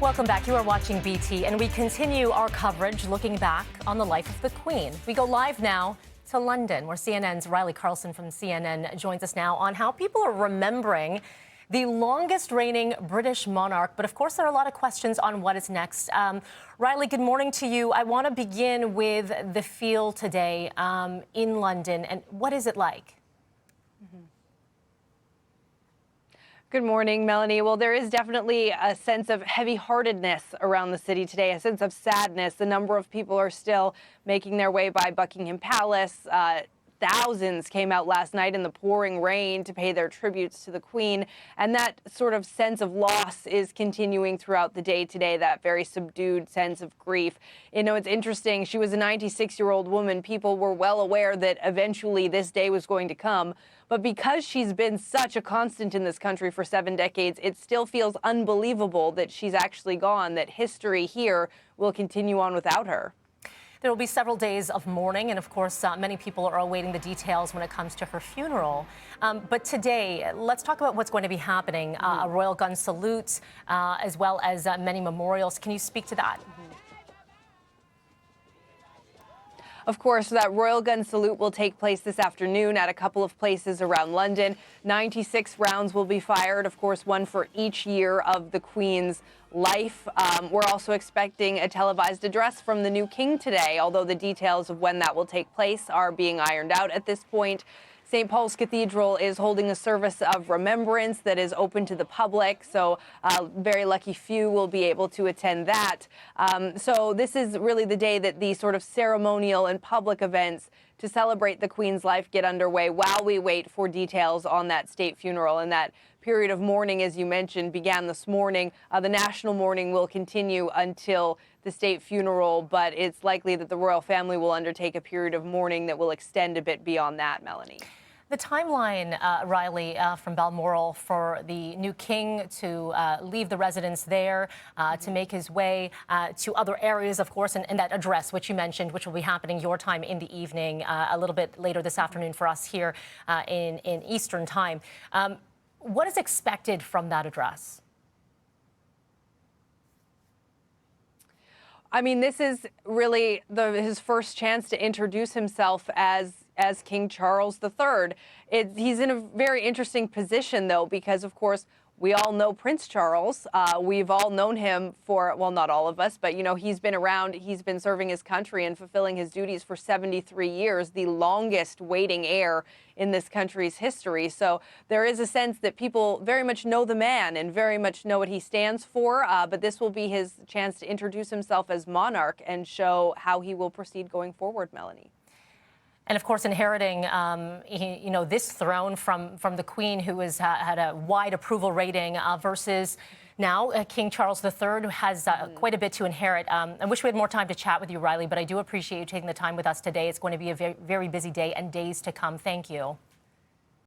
Welcome back. You are watching BT, and we continue our coverage looking back on the life of the Queen. We go live now to London, where CNN's Rylee Carlson from CNN joins us now on how people are remembering the longest reigning British monarch. But of course, there are a lot of questions on what is next. Rylee, good morning to you. I want to begin with the feel today in London. And what is it like? Good morning, Melanie. Well, there is definitely a sense of heavy-heartedness around the city today, a sense of sadness. A number of people are still making their way by Buckingham Palace. Thousands came out last night in the pouring rain to pay their tributes to the Queen. And that sort of sense of loss is continuing throughout the day today, that very subdued sense of grief. You know, it's interesting. She was a 96-year-old woman. People were well aware that eventually this day was going to come. But because she's been such a constant in this country for 7 decades, it still feels unbelievable that she's actually gone, that history here will continue on without her. There will be several days of mourning, and of course, many people are awaiting the details when it comes to her funeral. But today, let's talk about what's going to be happening. A royal gun salute, as well as many memorials. Can you speak to that? Of course, that royal gun salute will take place this afternoon at a couple of places around London. 96 rounds will be fired, of course, one for each year of the Queen's life. We're also expecting a televised address from the new king today, although the details of when that will take place are being ironed out at this point. St. Paul's Cathedral is holding a service of remembrance that is open to the public, so very lucky few will be able to attend that. So this is really the day that the sort of ceremonial and public events to celebrate the Queen's life get underway while we wait for details on that state funeral. And that period of mourning, as you mentioned, began this morning. The national mourning will continue until the state funeral, but it's likely that the royal family will undertake a period of mourning that will extend a bit beyond that, Melanie. The timeline, Rylee, from Balmoral for the new king to leave the residence there, to make his way to other areas, of course, and that address, which you mentioned, which will be happening your time in the evening, a little bit later this afternoon for us here in Eastern time. What is expected from that address? I mean, this is really his first chance to introduce himself as King Charles III. He's in a very interesting position, though, because, of course, we all know Prince Charles. We've all known him for, well, not all of us, but, you know, he's been around. He's been serving his country and fulfilling his duties for 73 years, the longest waiting heir in this country's history. So there is a sense that people very much know the man and very much know what he stands for. But this will be his chance to introduce himself as monarch and show how he will proceed going forward, Melanie. And of course, inheriting, this throne from the Queen, who had a wide approval rating, versus now King Charles III, who has quite a bit to inherit. I wish we had more time to chat with you, Rylee, but I do appreciate you taking the time with us today. It's going to be a very, very busy day and days to come. Thank you.